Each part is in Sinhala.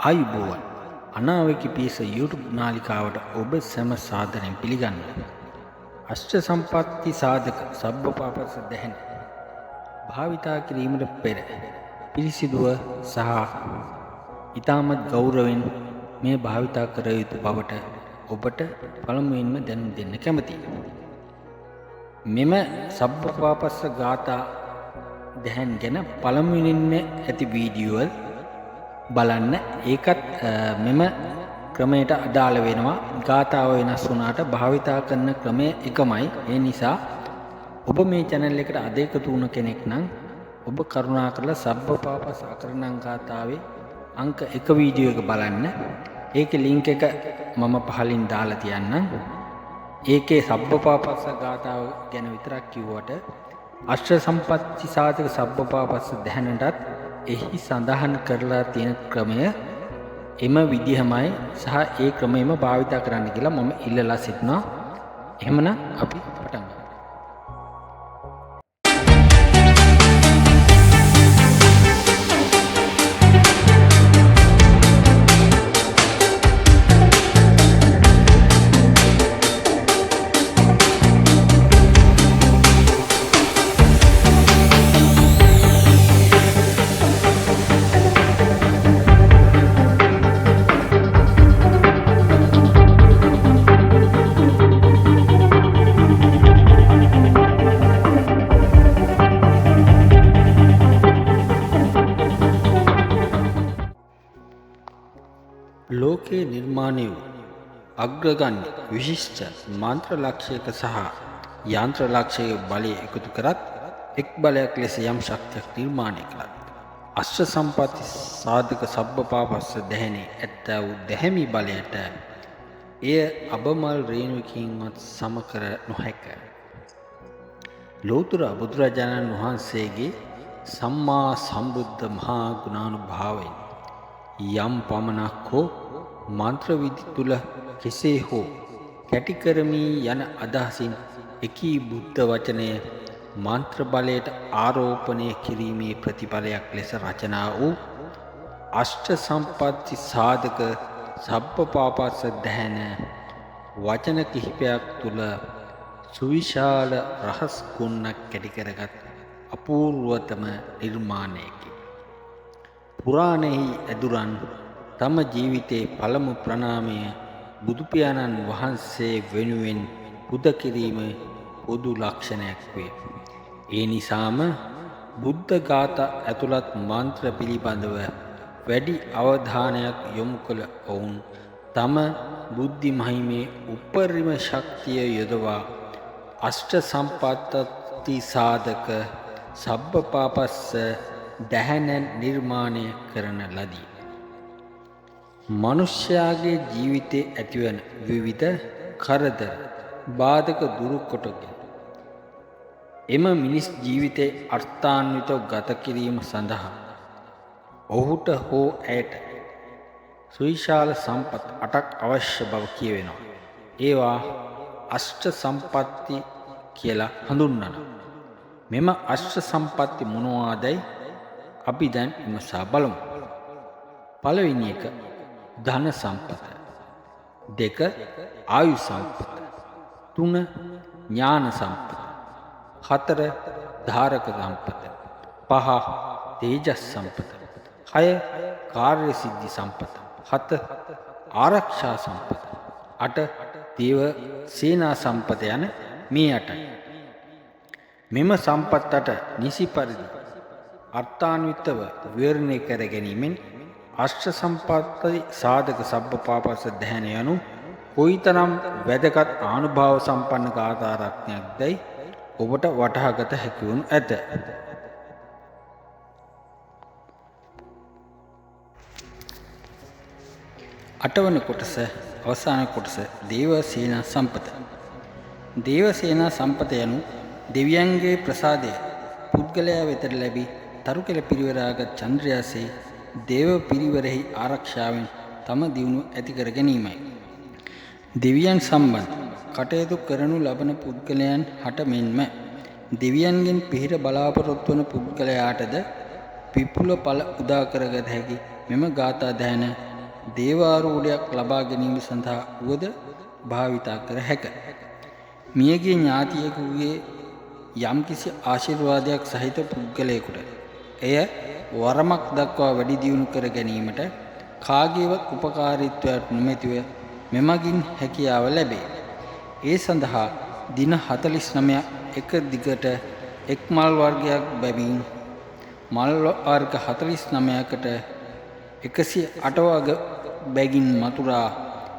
ආයුබෝවන් අනාවකි පිස YouTube නාලිකාවට ඔබ සැම සාදරයෙන් පිළිගන්නවා. අෂ්ට සම්පatti සාධක සබ්බපාපස්ස දැහැන භාවිතා කිරීමට පෙර පිරිසිදුව සහ ඊටමත් ගෞරවයෙන් මේ භාවිතා කර යුතු බවට ඔබට පළමුවෙන්ම දැනුම් දෙන්න කැමැතියි. මෙම සබ්බපාපස්ස ගාථා දැහැන් ගැන පළමුවෙනින්ම ඇති වීඩියෝ බලන්න. ඒකත් මෙම ක්‍රමයට අදාළ වෙනවා. ගාථාව වෙනස් වුණාට භාවිතා කරන ක්‍රමය එකමයි. ඒ නිසා ඔබ මේ channel එකට අද එකතු වුණ කෙනෙක් නම් ඔබ කරුණාකරලා සබ්බපාපස්ස අකරණං ගාථාවේ අංක 1 වීඩියෝ එක බලන්න. ඒකේ link එක මම පහලින් දාලා තියන්නම්. ඒකේ සබ්බපාපස්ස ගාථාව ගැන විතරක් කිව්වට අෂ්ට සම්පatti සාධක සබ්බපාපස්ස දැහැනටත් එහි සඳහන් කරලා තියෙන ක්‍රමය එම විදිහමයි සහ ඒ ක්‍රමෙම භාවිත කරන්න කියලා මම ඉල්ලලා සිටිනවා. එහෙමනම් අපි පටන් ගමු. ලෝකේ නිර්මාණය වූ අග්‍රගණ්‍ය විශිෂ්ට මාන්ත්‍ර ලක්ෂයක සහ යන්ත්‍ර ලක්ෂයක බලය එකතු කරත් එක් බලයක් ලෙස යම් ශක්තියක් නිර්මාණය කළත් අෂ්ට සම්පatti සාධක සබ්බපාපස්ස දැහැනේ ඇත්තා වූ දැහැමි බලයට එය අබමල් රේණුවකින්වත් සම කර නොහැක. ලෝතර බුදුරජාණන් වහන්සේගේ සම්මා සම්බුද්ධ මහා ගුණානුභාවයෙන් යම් පමණක් හෝ මන්ත්‍ර විදි තුල කෙසේ හෝ කැටි කරමී යන අදහසින් එකී බුද්ධ වචනය මන්ත්‍ර බලයට ආරෝපණය කිරීමේ ප්‍රතිඵලයක් ලෙස රචනා වූ අෂ්ට සම්පatti සාධක සබ්බපාපස්ස දැහැන වචන කිහිපයක් තුල සුවිශාල රහස් ගුණක් කැටි කරගත් අපූර්වතම නිර්මාණයකි. පුරාණෙහි ඇදුරන් තම ජීවිතේ පළමු ප්‍රණාමය බුදු පියාණන් වහන්සේ වෙනුවෙන් පුද කිරීම පොදු ලක්ෂණයක් වේ. ඒ නිසාම බුද්ධ ගාථා ඇතුළත් මන්ත්‍ර පිළිබඳව වැඩි අවධානයක් යොමු කළ ඔවුන් තම බුද්ධි මහිමේ උපරිම ශක්තිය යොදවා අෂ්ට සම්පatti සාධක සබ්බපාපස්ස දැහැන නිර්මාණය කරන ලදී. මනුෂ්‍යයාගේ ජීවිතයේ ඇතිවන විවිධ කරදර බාධක දුරු කොටගෙන එම මිනිස් ජීවිතයේ අර්ථාන්විතව ගත කිරීම සඳහා ඔහුට හෝ ඇයට සුවිශාල සම්පත් 8ක් අවශ්‍ය බව කියවෙනවා. ඒවා අෂ්ට සම්පatti කියලා හඳුන්වනවා. මෙම අෂ්ට සම්පatti මොනවාදයි අපි දැන් විමසා බලමු. පළවෙනි එක ධන සම්පත, 2 ආයු සම්පත, 3 ඥාන සම්පත, 4 ධාරක සම්පත, 5 තේජස් සම්පත, 6 කාර්ය සිද්ධි සම්පත, 7 ආරක්ෂා සම්පත, 8 දේව සේනා සම්පත යන මේ 8යි. මෙම සම්පත් 8 නිසි පරිදි අර්ථාන්විතව විවරණය කර ගැනීමෙන් අෂ්ට සම්පatti සාධක සබ්බපාපස්ස දැහැන යනු කොයිතරම් වැදගත් ආනුභාව සම්පන්න ගාථා රත්නයක්දයි ඔබට වටහාගත හැකි වනු ඇත. අටවන කොටස අවසාන කොටස දේවසේනා සම්පත. දේවසේනා සම්පත යනු දෙවියන්ගේ ප්‍රසාදය පුද්ගලයා වෙතට ලැබී තරුකෙල පිරිවරාගත් චන්ද්‍රයාසේ දේව පිරිවරෙහි ආරක්ෂාවෙන් තම දියුණුව ඇති කර ගැනීමයි. දෙවියන් සම්බන්ධ කටයුතු කරනු ලබන පුද්ගලයන් හට මෙන්ම දෙවියන්ගෙන් පිහිට බලාපොරොත්තු වන පුද්ගලයාටද විපුල ඵල උදා කරගත හැකි මෙම ගාථා දැහැන දේවාරූಢයක් ලබා ගැනීම සඳහා වුවද භාවිතා කර හැක. මියගිය ඥාතියෙකුගේ යම්කිසි ආශිර්වාදයක් සහිත පුද්ගලයෙකුට එය වරමක් දක්වා වැඩි දියුණු කර ගැනීමට කාගේවත් උපකාරීත්වයක් නොමැතිව මෙමගින් හැකියාව ලැබේ. ඒ සඳහා දින 49 එක දිගට එක් මල් වර්ගයක් බැවින් මල් වර්ග 49කට 108 වර්ග බැගින් මතුරා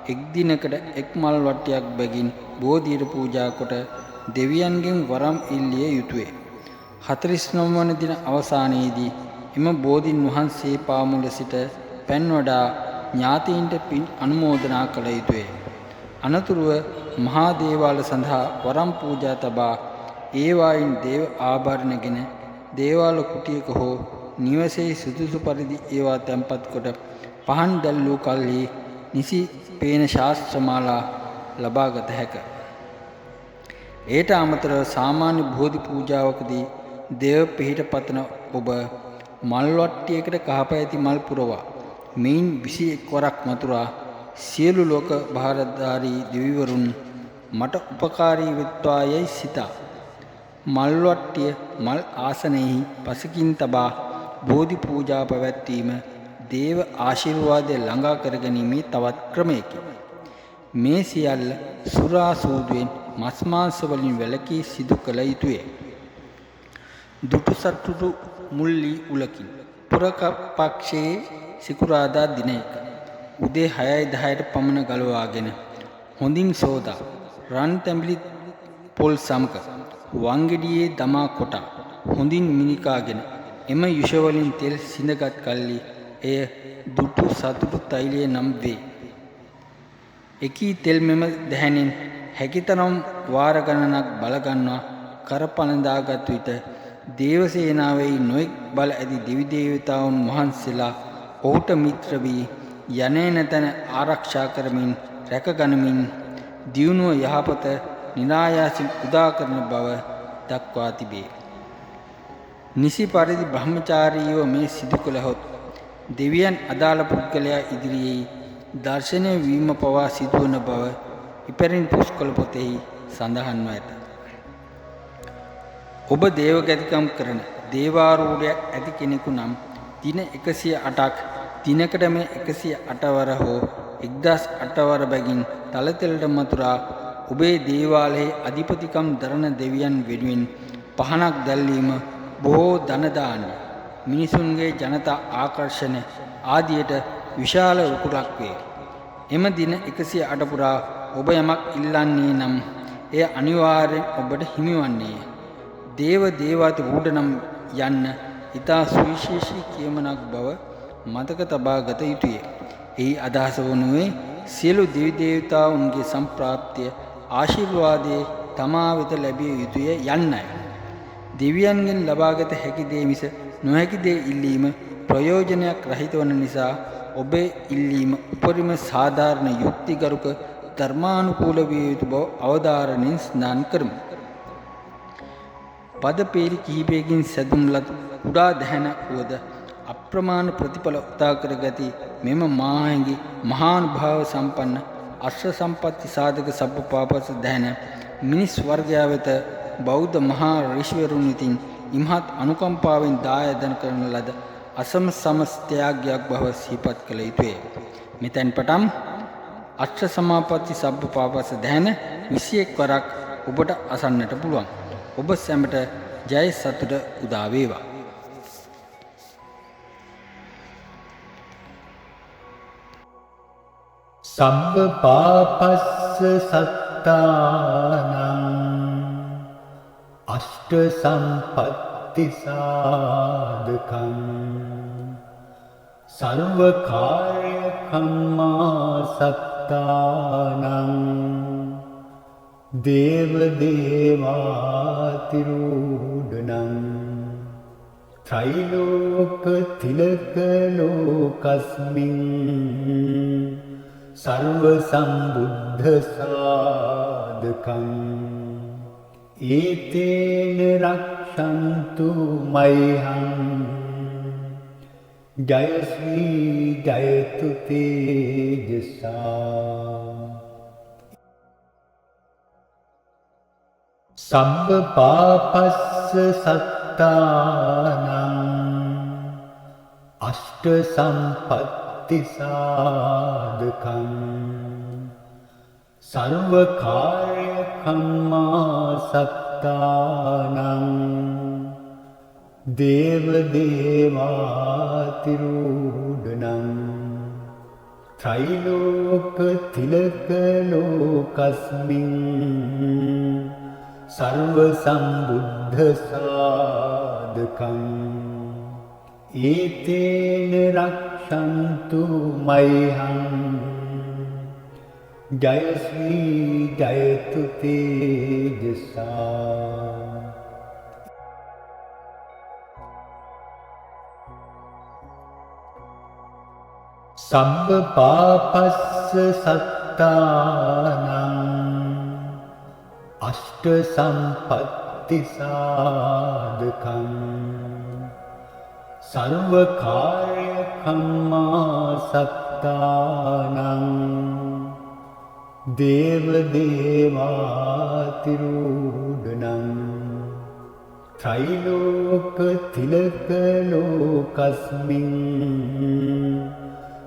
එක් දිනකට එක් මල් වට්ටියක් බැගින් බෝධියට පූජා කොට දෙවියන්ගෙන් වරම් ඉල්ලිය යුතුය. 49 වන දින අවසානයේදී එම බෝධින් වහන්සේ පාමුල සිට පැන් වඩා ඥාතීන්ට පින් අනුමෝදනා කළ යුතුය. අනතුරුව මහා දේවාල සඳහා වරම් පූජා තබා ඒවායින් දේව ආභරණගෙන දේවාල කුටියක හෝ නිවසේ සුදුසු පරිදි ඒවා තැන්පත් කොට පහන් දැල්වූ කල්හි නිසි පේන ශාස්ත්‍රමාලා ලබාගත හැක. එයට අමතරව සාමාන්‍ය බෝධි පූජාවකදී දේව පිහිට පතන ඔබ මල් වට්ටියකට කහපැති මල් පුරවා මෙයින් 21 වරක් මතුරා සියලු ලෝක භාරධාරී දෙවිවරුන් මට උපකාරී වෙත්වායයි සිතා මල් වට්ටිය මල් ආසනයෙහි පසකින් තබා බෝධි පූජා පැවැත්වීම දේව ආශිර්වාදය ළඟා කරගැනීමේ තවත් ක්‍රමයකි. මේ සියල්ල සුරා සූදුවෙන් මස් මාංශ වලින් වැළකී සිදු කළ යුතුය. දුටු සතුටු මුල්ලි උලකින් පුරක පක්ෂයේ සිකුරාදා දිනයක උදේ 6:10ට පමණ ගලවාගෙන හොඳින් සෝදා රන් තැඹිලි පොල් සමක වංගෙඩියේ දමා කොට හොඳින් මිනිකාගෙන එම යුෂ වලින් තෙල් සිඳගත් කල්ලි එය දුටු සතුටු තෛලය නම් වේ. එකී තෙල් මෙම දැහැණෙන් හැකිතරම් වාර ගණනක් බල ගන්නවා කරපනදාගත් විට දේවසේනාවේ නොඑක් බල ඇති දිවි දේවතාවුන් වහන්සේලා ඔහුට මිත්‍ර වී යන්නේ නැතන ආරක්ෂා කරමින් රැකගනිමින් දියුණුව යහපත නිරායාසින් උදා කරන බව දක්වා තිබේ. නිසි පරිදි බ්‍රහ්මචාරීව මේ සිදු කළහොත් දෙවියන් අදාළ පුද්ගලයා ඉදිරියේ දර්ශනය වීම පවා සිදුවන බව ඉපැරණි පුස්කොළ පොතෙහි සඳහන්ව ඇත. ඔබ දේවගතිකම් කරන දේවාරූಢයක් ඇති කෙනෙකු නම් දින 108ක් දිනකට මේ 108 වර හෝ 1008 වර බැගින් තලතෙලට මතුරා ඔබේ දේවාලයේ අධිපතිකම් දරන දෙවියන් වෙනුවෙන් පහනක් දැල්වීම බොහෝ ධන දාන්න මිනිසුන්ගේ ජනතා ආකර්ෂණ ආදියට විශාල උකුලක් වේ. එම දින 108 පුරා ඔබ යමක් ඉල්ලන්නේ නම් එය අනිවාර්යෙන් ඔබට හිමිවන්නේය. දේව දේවාති රූඪ නම් යන්න ඊතා සුවිශේෂී කියමනක් බව මතක තබා ගත යුතුය. එහි අදහස වනුයේ සියලු දෙවි දේවතාවුන්ගේ සම්ප්‍රාප්තිය ආශිර්වාදයේ තමා වෙත ලැබිය යුතුය යන්නයි. දෙවියන්ගෙන් ලබාගත හැකි දේ මිස නොහැකි දේ ඉල්ලීම ප්‍රයෝජනයක් රහිත වන නිසා ඔබේ ඉල්ලීම උපරිම සාධාරණ යුක්තිගරුක ධර්මානුකූල විය යුතු බව අවධාරණයෙන් ස්නාන කරමු. පද පේලි කිහිපයකින් සැදුම් ලද කුඩා දැහැන වුවද අප්‍රමාණ ප්‍රතිඵල උදා කරගති මෙම මාහිඟි මහානුභාව සම්පන්න අශ්‍ර සම්පatti සාධක සබ්බපාපස දැහැන මිනිස් වර්ගයා වෙත බෞද්ධ මහා ඍෂිවරුන් විසින් ඉමහත් අනුකම්පාවෙන් දායාදන කරන ලද අසම සමස්තයාගයක් බව සිහිපත් කළ යුතුය. මෙතෙන් පටන් අෂ්ඨ සමාපatti සබ්බපාපස දැහැන 21 වරක් ඔබට අසන්නට පුළුවන්. ඔබ සැමට ජය සතුට උදා වේවා. සබ්බ පාපස්ස සත්තානං අෂ්ඨ සම්පatti සාධකං සර්ව කාය කම්මා සත්තානං දේව දේවාතිරූඪනං ත්‍රිලෝක තිලක ලෝකස්මින් සර්ව සම්බුද්ධ සාධකං ඒතේන රක්ෂන්තු මයිහං ජය ශ්‍රී ජයතු තේජසා සබ්බ පාපස්ස සත්තානං අෂ්ට සම්පත්ති සාධකං සර්ව කාර්ය කම්මා සත්තානං දේව දේවාතිරූඩනං ත්‍රිලෝක තිලක ලෝකස්මින් සර්ව සම්බුද්ධ සාධකං ඒතේන රක්ෂන්තු මයිහං ජය ශ්‍රී ජයතු තේජසා සබ්බ පාපස්ස සත්තානං අෂ්ට සම්පත්ති සාධකං සර්ව කාර්ය කම්මා සත්තානං දේව දේවාතිරූඩනං ත්‍රිලෝක තිලක ලෝකස්මින්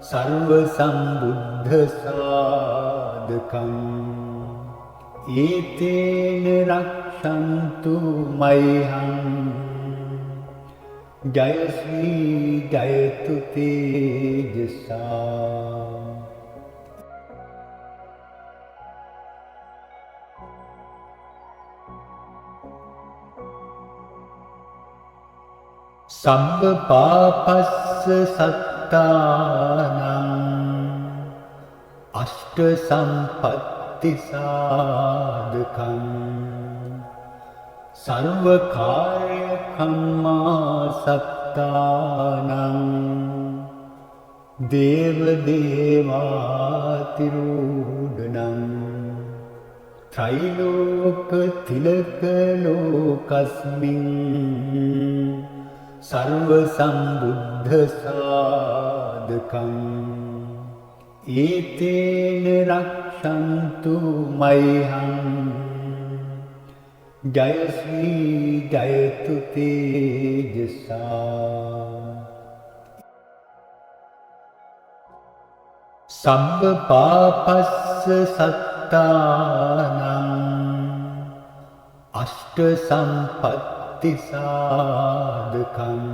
සර්ව සම්බුද්ධ සාධකං ඒතේන රක්ෂන්තු මයිහං ජය ශ්‍රී ජයතු තේජසා සබ්බ පාපස්ස සත්තානං අෂ්ට සම්පත්ති සාධකං සර්ව කාර්ය කම්මා සත්තානං දේව දේවාතිරූඩනං ත්‍රිලෝක තිලක ලෝකස්මින් සර්ව සම්බුද්ධ සාධකං ඒතේන රක්ෂන්තු මයිහං ජය ශ්‍රී ජයතු තේජසා සබ්බ පාපස්ස සත්තානං අෂ්ට සම්පත්ති සාධකං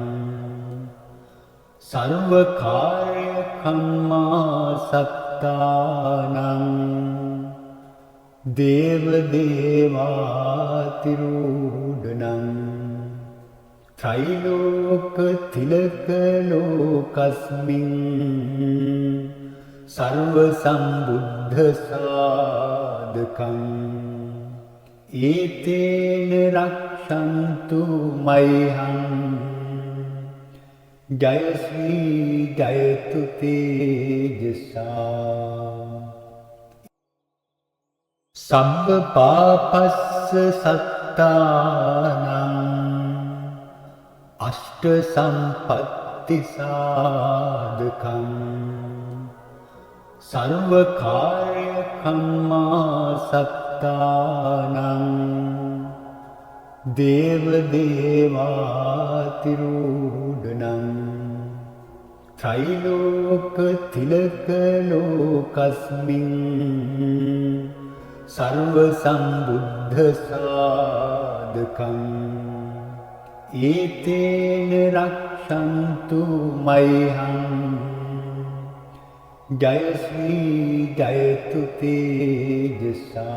සර්ව කාර්ය කම්මා සත්තානං දේව දේවාතිරූඩනං ත්‍රිලෝක තිලක ලෝකස්මින් සර්ව සම්බුද්ධ සාධකං ඒතේන රක්ෂන්තු මයිහං ජය ශ්‍රී ජයතු තේජසා සබ්බ පාපස්ස සත්තානං අෂ්ට සම්පත්ති සාධකං සර්ව කාර්ය කම්මා සත්තානං දේව දේවාතිරූඩනං ත්‍රිලෝක තිලක ලෝකස්මින් සර්ව සම්බුද්ධ සාධකං ඒතේන රක්ෂන්තු මයිහං ජය ශ්‍රී ජයතු තේජසා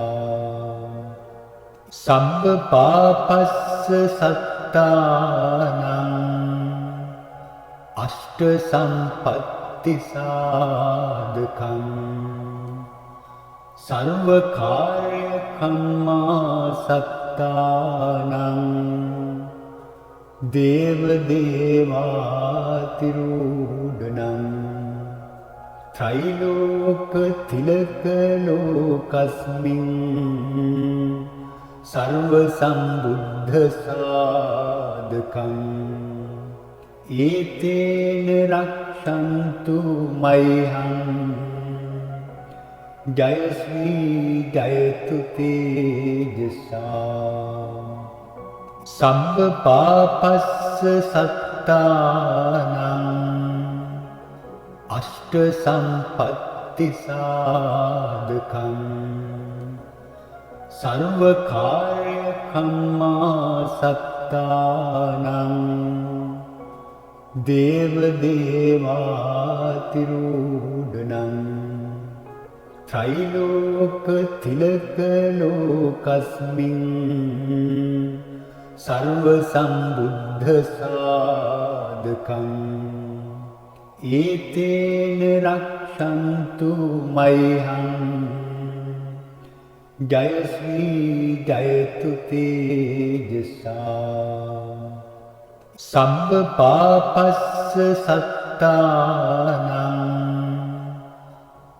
සබ්බ පාපස්ස සත්තානං අෂ්ට සම්පත්ති සාධකං සර්ව කාර්ය කම්මා සත්තානං දේව දේවාතිරූඩනං ත්‍රිලෝක තිලක ලෝකස්මින් සර්ව සම්බුද්ධ සාධකං ඒතේන රක්ෂන්තු මයිහං ජය ශ්‍රී ජයතු තේජසා සබ්බ පාපස්ස සත්තානං අෂ්ට සම්පත්ති සාධකං සර්ව කාර්ය කම්මා සත්තානං දේව දේවාතිරූඩනං ත්‍රිලෝක තිලක ලෝකස්මින් සර්ව සම්බුද්ධ සාධකං ඒතේන රක්ෂන්තු මයිහං ජය ශ්‍රී ජයතු තේජසා සබ්බ පාපස්ස සත්තානං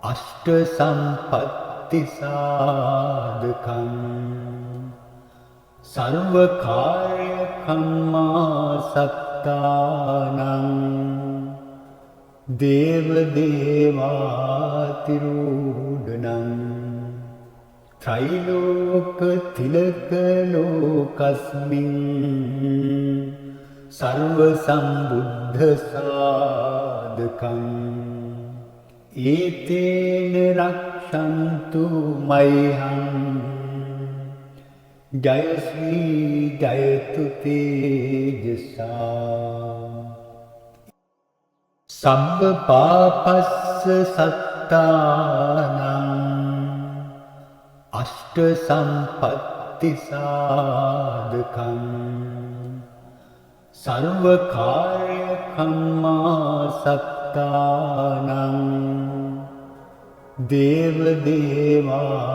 අෂ්ට සම්පත්ති සාධකං සර්ව කාර්ය කම්මා සත්තානං දේව දේවාතිරූඩනං ත්‍රිලෝක තිලක ලෝකස්මින් සර්ව සම්බුද්ධ සාධකං ඒතේන රක්ෂන්තු මයිහං ජය ශ්‍රී ජයතු තේජසා සබ්බ පාපස්ස සත්තානං අෂ්ට සම්පත්ති සාධකං සර්ව කාර්ය කම්මා සත්තානං දේව දේවාතිරූඩනං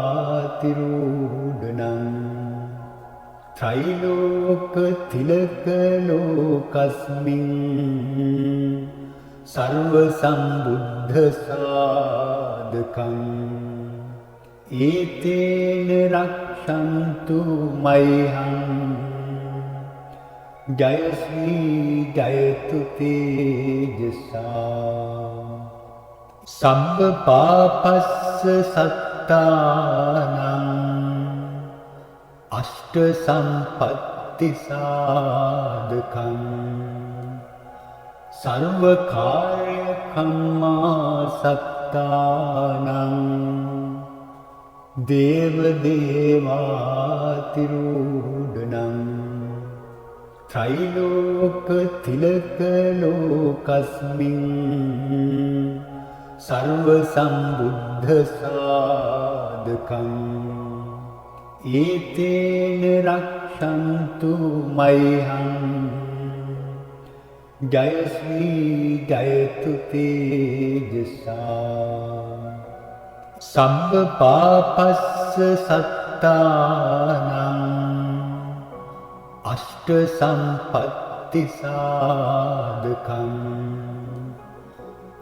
ත්‍රිලෝක තිලක ලෝකස්මින් සර්ව සම්බුද්ධ සාධකං ඒතේන රක්ෂන්තු මයිහං ජය ශ්‍රී ජයතු තේජසා සබ්බ පාපස්ස සත්තානං අෂ්ට සම්පත්ති සාධකං සර්ව කාර්ය කම්මා සත්තානං දේව දේවාතිරූඩනං ත්‍රිලෝක තිලක ලෝකස්මින් සර්ව සම්බුද්ධ සාධකං ඒතේන රක්ෂන්තු මයිහං ජය ශ්‍රී ජයතු තේජසා සබ්බ පාපස්ස සත්තානං අෂ්ට සම්පත්ති සාධකං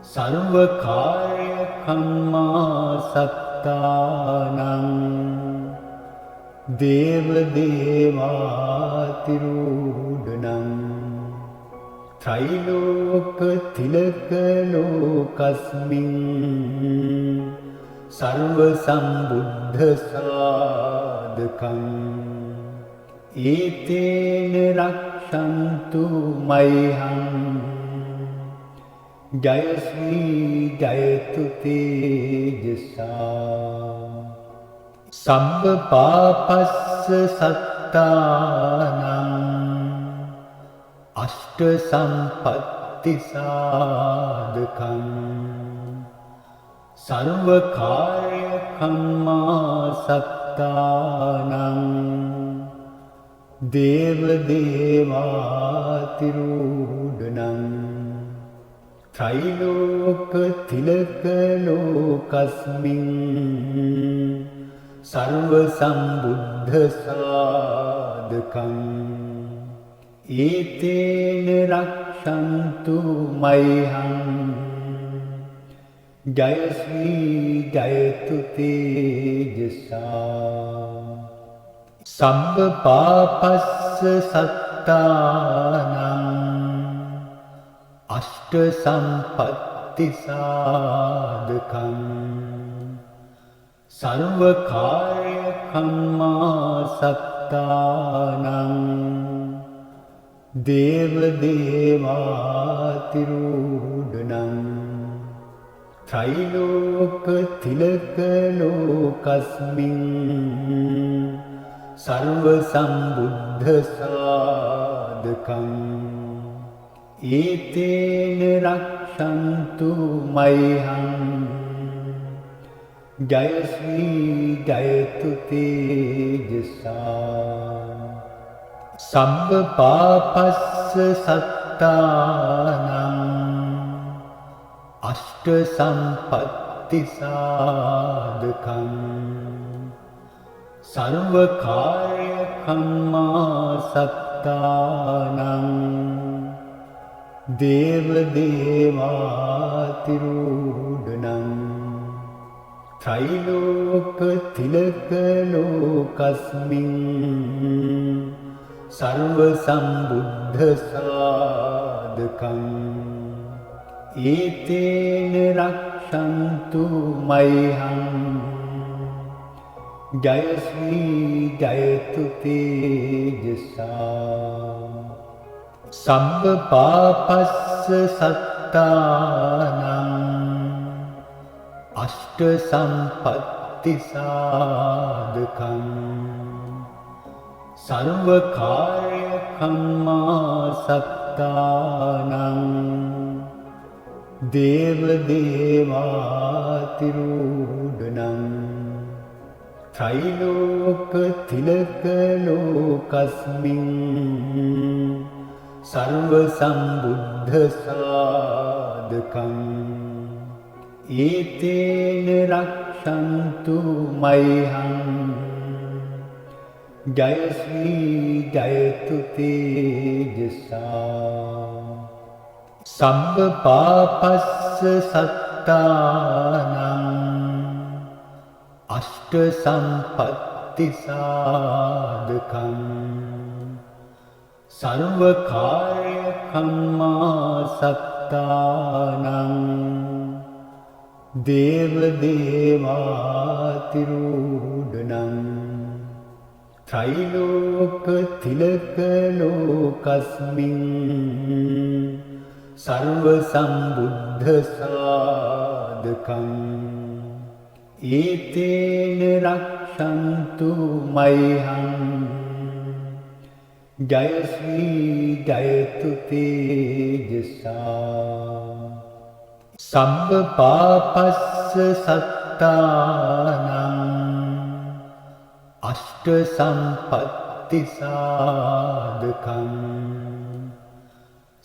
සර්ව කාර්ය කම්මා සත්තානං දේව දේවාතිරූඩනං ත්‍රිලෝක තිලක ලෝකස්මින් සර්ව සම්බුද්ධ සාධකං ඒතේන රක්ෂන්තු මයිහං ජය ශ්‍රී ජයතු තේජසා සබ්බ පාපස්ස සත්තානං අෂ්ට සම්පත්ති සාධකං සර්ව කාර්ය කම්මා සත්තානං දේව දේවාතිරූඩනං ත්‍රිලෝක තිලක ලෝකස්මින් සර්ව සම්බුද්ධ සාධකං ඒතේන රක්ෂන්තු මයිහං ජය ශ්‍රී ජයතු තේජසා සබ්බ පාපස්ස සත්තානං අෂ්ට සම්පත්ති සාධකං සර්ව කාර්ය කම්මා සත්තානං දේව දේවාතිරූඩනං ත්‍රිලෝක තිලක ලෝකස්මින් සර්ව සම්බුද්ධ සාධකං ඒතේන රක්ෂන්තු මයිහං ජය ශ්‍රී ජයතු තේජසා සම්බ පාපස්ස සත්තානං අෂ්ට සම්පත්ති සාධකං සර්ව කාර්ය කම්මා සත්තානං දේව දේවාතිරූඩනං ත්‍රිලෝක තිලක ලෝකස්මින් සර්ව සම්බුද්ධ සාධකං ඒතේන රක්ෂන්තු මයිහං ජය ශ්‍රී ජයතු තේජසා සම්බ පාපස්ස සත්තානං අෂ්ට සම්පත්ති සාධකං සර්ව කාර්ය කම්මා සත්තානං දේව දේවාතිරූඩනං ත්‍රිලෝක තිලක ලෝකස්මින් සර්ව සම්බුද්ධ සාධකං ඒතේන රක්ෂන්තු මයිහං ජය ශ්‍රී ජයතු තේජසා සම්බ පාපස්ස සත්තානං අෂ්ට සම්පත්ති සාධකං සර්ව කාර්ය කම්මා සත්තානං දේව දේවාතිරූඩනං ත්‍රිලෝක තිලක ලෝකස්මින් සර්ව සම්බුද්ධ සාධකං ඒතේන රක්ෂන්තු මයිහං ජය ශ්‍රී ජයතු තේජසා සම්බ පාපස්ස සත්තානං අෂ්ට සම්පත්ති සාධකං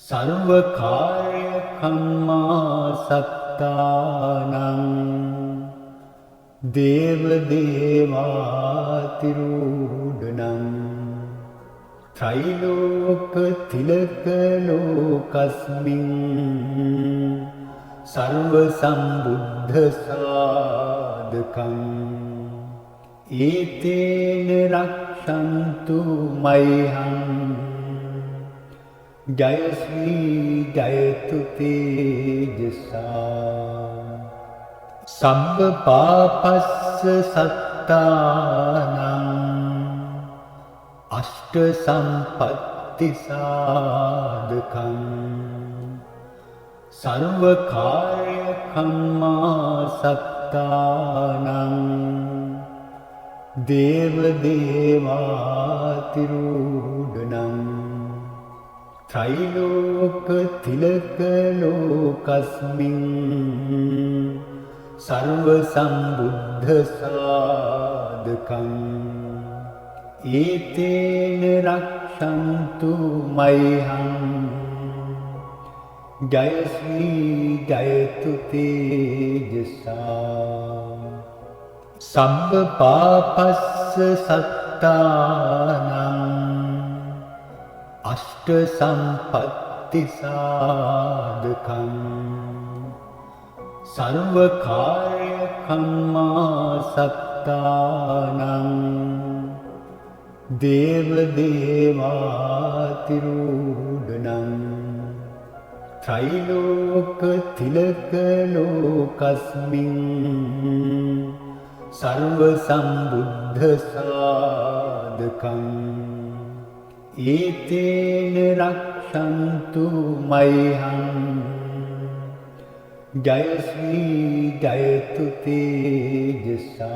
සර්ව කාර්ය කම්මා සත්තානං දේව දේවාතිරූඩනං ත්‍රිලෝක තිලක ලෝකස්මින් සර්ව සම්බුද්ධ සාධකං ඒතේන රක්ෂන්තු මයිහං ජය ශ්‍රී ජයතු තේජසා සම්බ පාපස්ස සත්තානං අෂ්ට සම්පත්ති සාධකං සර්ව කාර්ය කම්මා සත්තානං දේව දේවාතිරූඩනං ත්‍රිලෝක තිලක ලෝකස්මින් සර්ව සම්බුද්ධ සාධකං ඒතේන රක්ෂන්තු මයිහං ජය ශ්‍රී ජයතු තේජසා සම්බ පාපස්ස සත්තානං අෂ්ට සම්පත්ති සාධකං සර්ව කාර්ය කම්මා සත්තානං දේව දේවාතිරූඩනං त्रैलोक तिलक लोकस्मिन् सर्व सम्बुद्ध साधकम् एतेन रक्षन्तु मह्यम् जय श्री जयतु तेजसा।